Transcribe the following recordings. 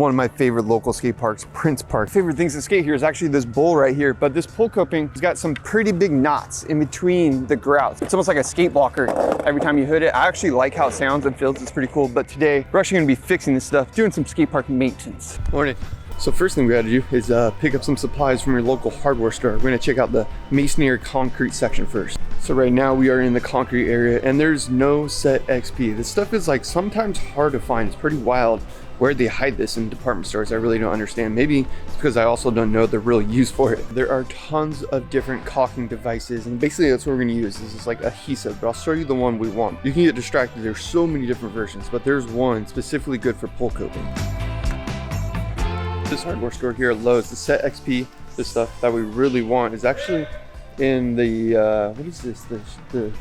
One of my favorite local skate parks, Prince Park. Favorite things to skate here is actually this bowl right here, but this pole coping has got some pretty big knots in between the grouts. It's almost like a skate blocker every time you hit it. I actually like how it sounds and feels. It's pretty cool, but today we're actually gonna be fixing this stuff, doing some skate park maintenance. Morning. So first thing we gotta do is pick up some supplies from your local hardware store. We're gonna check out the masonry concrete section first. So right now we are in the concrete area and there's no set XP. This stuff is like sometimes hard to find. It's pretty wild where they hide this in department stores. I really don't understand. Maybe it's because I also don't know the real use for it. There are tons of different caulking devices and basically that's what we're gonna use. This is like adhesive, but I'll show you the one we want. You can get distracted. There's so many different versions, but there's one specifically good for pole coping. This hardware store here at Lowe's, the Set XP, the stuff that we really want is actually in the, what is this? The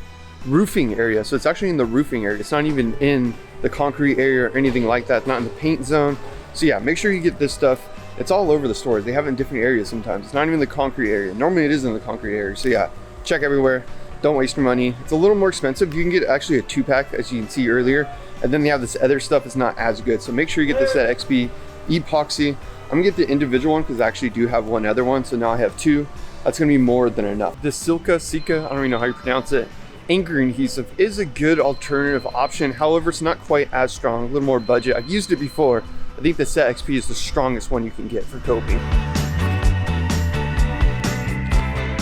roofing area. So it's actually in the roofing area. It's not even in the concrete area or anything like that. It's not in the paint zone. So yeah, make sure you get this stuff. It's all over the stores. They have it in different areas sometimes. It's not even the concrete area. Normally it is in the concrete area. So yeah, check everywhere. Don't waste your money. It's a little more expensive. You can get actually a 2-pack as you can see earlier. And then they have this other stuff that's not as good. So make sure you get the Set XP epoxy. I'm gonna get the individual one because I actually do have one other one. So now I have two. That's gonna be more than enough. The Sika, I don't even know how you pronounce it, anchor adhesive is a good alternative option. However, it's not quite as strong, a little more budget. I've used it before. I think the Set XP is the strongest one you can get for coping.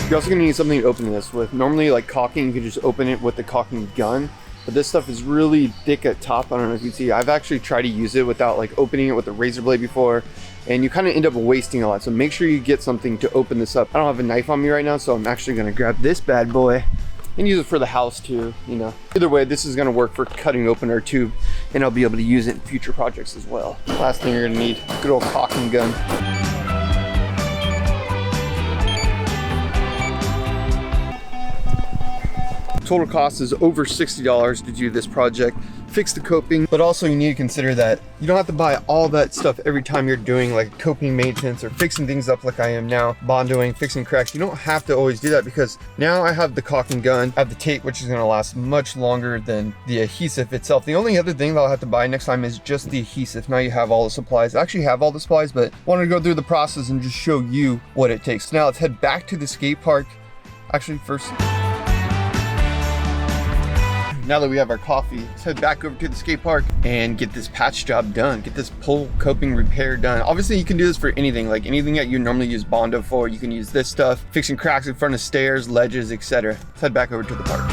You're also gonna need something to open this with. Normally like caulking, you can just open it with the caulking gun, but this stuff is really thick at top. I don't know if you can see. I've actually tried to use it without like opening it with a razor blade before, and you kind of end up wasting a lot. So make sure you get something to open this up. I don't have a knife on me right now, so I'm actually gonna grab this bad boy and use it for the house too, you know. Either way, this is gonna work for cutting open our tube, and I'll be able to use it in future projects as well. Last thing you're gonna need, good old caulking gun. Total cost is over $60 to do this project, fix the coping, but also you need to consider that you don't have to buy all that stuff every time you're doing like coping maintenance or fixing things up like I am now, bondoing, fixing cracks. You don't have to always do that because now I have the caulking gun, I have the tape, which is gonna last much longer than the adhesive itself. The only other thing that I'll have to buy next time is just the adhesive. Now you have all the supplies. I actually have all the supplies, but wanted to go through the process and just show you what it takes. So now let's head back to the skate park. Actually, first, now that we have our coffee, let's head back over to the skate park and get this patch job done, get this pole coping repair done. Obviously you can do this for anything, like anything that you normally use Bondo for. You can use this stuff, fixing cracks in front of stairs, ledges, etc. Let's head back over to the park.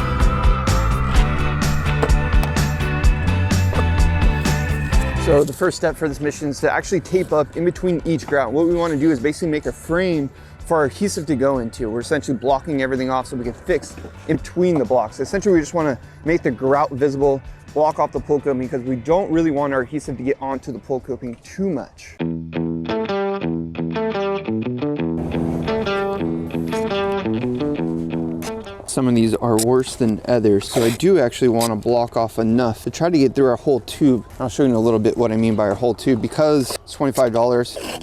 So the first step for this mission is to actually tape up in between each grout. What we want to do is basically make a frame for our adhesive to go into. We're essentially blocking everything off so we can fix in between the blocks. Essentially, we just want to make the grout visible, block off the pole coping because we don't really want our adhesive to get onto the pole coping too much. Some of these are worse than others, so I do actually want to block off enough to try to get through our whole tube. I'll show you in a little bit what I mean by our whole tube because it's $25.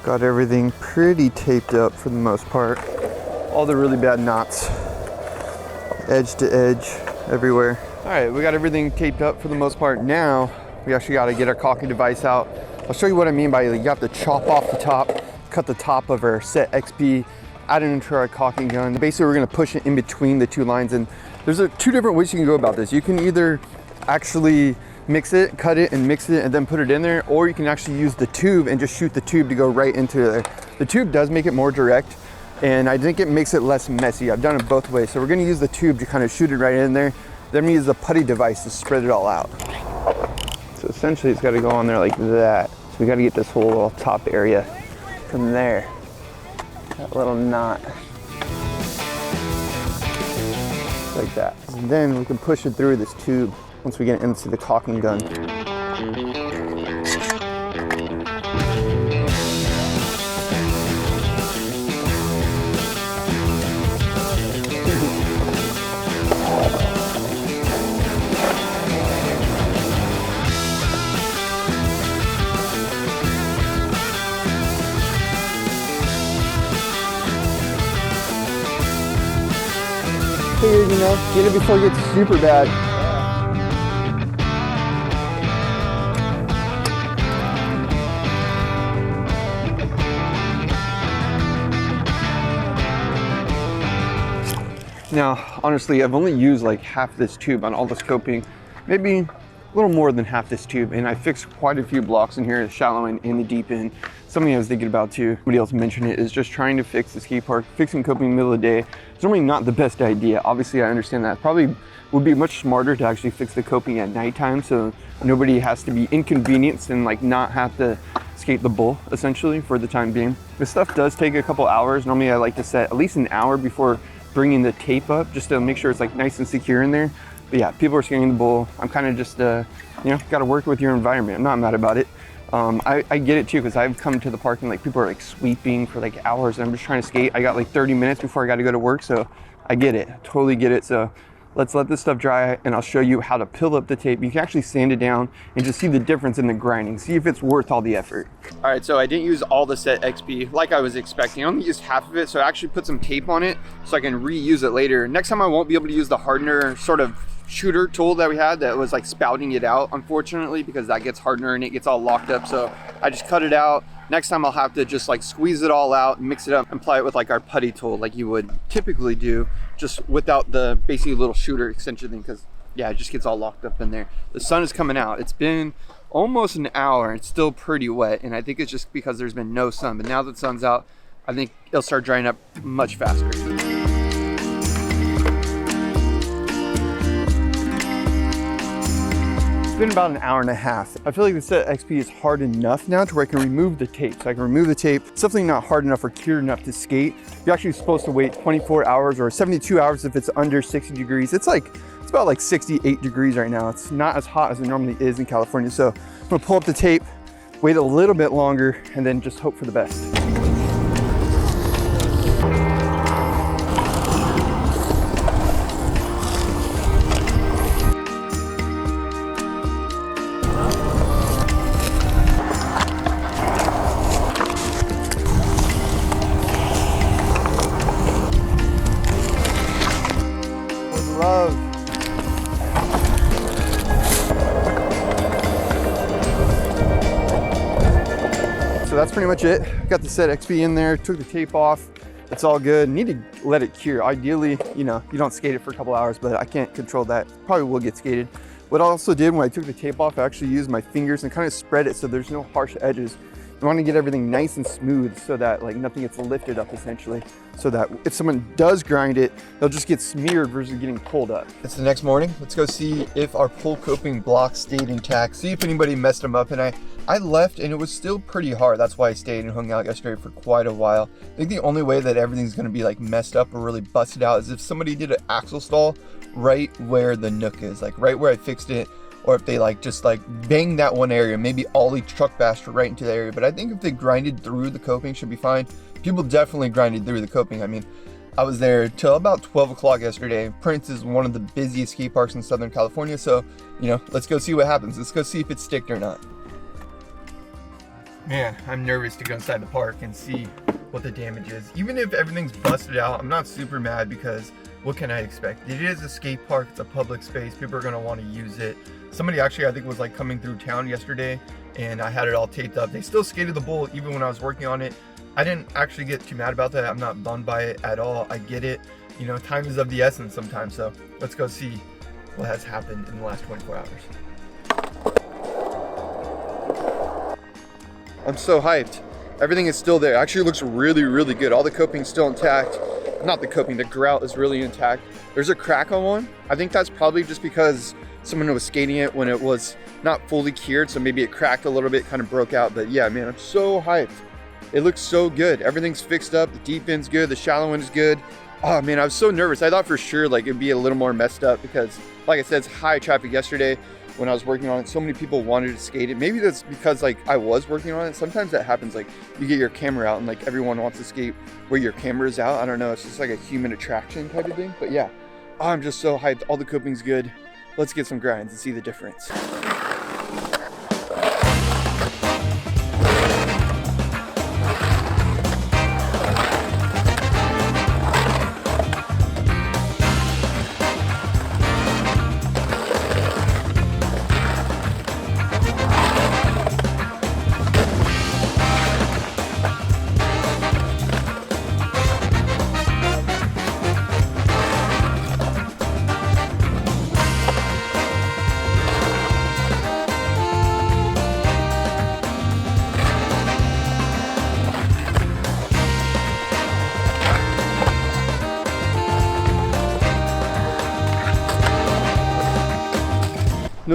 Got everything pretty taped up for the most part. All the really bad knots, edge to edge, everywhere. All right, we got everything taped up for the most part. Now, we actually gotta get our caulking device out. I'll show you what I mean by you have to chop off the top, cut the top of our Set XP, add it into our caulking gun. Basically, we're gonna push it in between the two lines, and there's two different ways you can go about this. You can either actually mix it, cut it and mix it and then put it in there, or you can actually use the tube and just shoot the tube to go right into there. The tube does make it more direct, and I think it makes it less messy. I've done it both ways. So we're gonna use the tube to kind of shoot it right in there. Then we use the putty device to spread it all out. So essentially it's gotta go on there like that. So we gotta get this whole little top area from there. That little knot. Like that. And then we can push it through this tube once we get into the caulking gun. go. Get it before it gets super bad. Now, honestly, I've only used like half this tube on all this coping, maybe a little more than half this tube, and I fixed quite a few blocks in here, the shallow end and the deep end. Something I was thinking about too, somebody else mentioned it, is just trying to fix the skate park. Fixing coping in the middle of the day is normally not the best idea. Obviously, I understand that. Probably would be much smarter to actually fix the coping at nighttime so nobody has to be inconvenienced and like not have to skate the bowl essentially for the time being. This stuff does take a couple hours. Normally I like to set at least an hour before bringing the tape up just to make sure it's like nice and secure in there. But yeah, people are skating the bowl. I'm kind of just, you know, got to work with your environment. I'm not mad about it. I get it too, because I've come to the park and like people are like sweeping for like hours and I'm just trying to skate. I got like 30 minutes before I got to go to work, so I get it, totally get it. So let's let this stuff dry and I'll show you how to peel up the tape. You can actually sand it down and just see the difference in the grinding. See if it's worth all the effort. All right, so I didn't use all the set XP like I was expecting. I only used half of it, so I actually put some tape on it so I can reuse it later. Next time I won't be able to use the hardener sort of shooter tool that we had that was like spouting it out, unfortunately, because that gets hardener and it gets all locked up. So I just cut it out. Next time I'll have to just like squeeze it all out, mix it up, and apply it with like our putty tool like you would typically do, just without the basically little shooter extension thing, because yeah, it just gets all locked up in there. The sun is coming out. It's been almost an hour and it's still pretty wet, and I think it's just because there's been no sun, but now that the sun's out, I think it'll start drying up much faster. It's been about an hour and a half. I feel like the set XP is hard enough now to where I can remove the tape. So I can remove the tape. It's definitely not hard enough or cured enough to skate. You're actually supposed to wait 24 hours or 72 hours if it's under 60 degrees. It's about like 68 degrees right now. It's not as hot as it normally is in California. So I'm gonna pull up the tape, wait a little bit longer, and then just hope for the best. So that's pretty much it. Got the set XP in there, took the tape off. It's all good. Need to let it cure. Ideally, you know, you don't skate it for a couple hours, but I can't control that. Probably will get skated. What I also did when I took the tape off, I actually used my fingers and kind of spread it so there's no harsh edges. You want to get everything nice and smooth so that like nothing gets lifted up essentially, so that if someone does grind it, they'll just get smeared versus getting pulled up. It's the next morning. Let's go see if our pull coping blocks stayed intact, see if anybody messed them up. And I left and it was still pretty hard. That's why I stayed and hung out yesterday for quite a while. I think the only way that everything's going to be like messed up or really busted out is if somebody did an axle stall right where the nook is, like right where I fixed it, or if they like just like bang that one area, maybe ollie truck bashed right into the area. But I think if they grinded through the coping, should be fine. People definitely grinded through the coping. I mean, I was there till about 12 o'clock yesterday. Prince is one of the busiest skate parks in Southern California. So, you know, let's go see what happens. Let's go see if it's sticked or not. Man, I'm nervous to go inside the park and see what the damage is. Even if everything's busted out, I'm not super mad because what can I expect? It is a skate park, it's a public space, people are gonna wanna use it. Somebody actually, I think, was like coming through town yesterday and I had it all taped up. They still skated the bowl even when I was working on it. I didn't actually get too mad about that. I'm not bummed by it at all. I get it. You know, time is of the essence sometimes. So let's go see what has happened in the last 24 hours. I'm so hyped. Everything is still there. Actually, it looks really, really good. All the coping's still intact. Not the coping, the grout is really intact. There's a crack on one. I think that's probably just because someone was skating it when it was not fully cured, so maybe it cracked a little bit, kind of broke out. But yeah, man, I'm so hyped. It looks so good. Everything's fixed up. The deep end's good. The shallow end is good. Oh man, I was so nervous. I thought for sure like it'd be a little more messed up because, like I said, it's high traffic yesterday when I was working on it. So many people wanted to skate it. Maybe that's because like I was working on it. Sometimes that happens, like you get your camera out and like everyone wants to skate where your camera is out. I don't know. It's just like a human attraction type of thing. But yeah, I'm just so hyped. All the coping's good. Let's get some grinds and see the difference.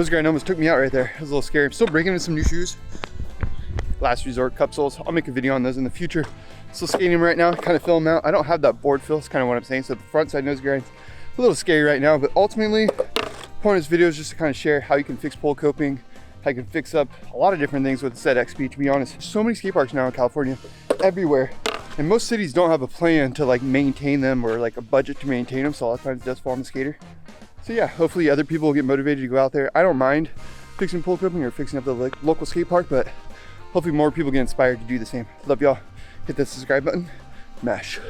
nose grind almost took me out right there. It was a little scary. I'm still breaking in some new shoes. Last resort cup soles. I'll make a video on those in the future. Still skating them right now, kind of fill them out. I don't have that board fill, that's kind of what I'm saying. So the front side nose grind's a little scary right now, but ultimately, the point of this video is just to kind of share how you can fix pole coping, how you can fix up a lot of different things with the Set XP, to be honest. There's so many skate parks now in California, everywhere. And most cities don't have a plan to like maintain them or like a budget to maintain them, so a lot of times it does fall on the skater. So yeah, hopefully other people will get motivated to go out there. I don't mind fixing pole coping or fixing up the like, local skate park, but hopefully more people get inspired to do the same. Love y'all. Hit that subscribe button. Mash.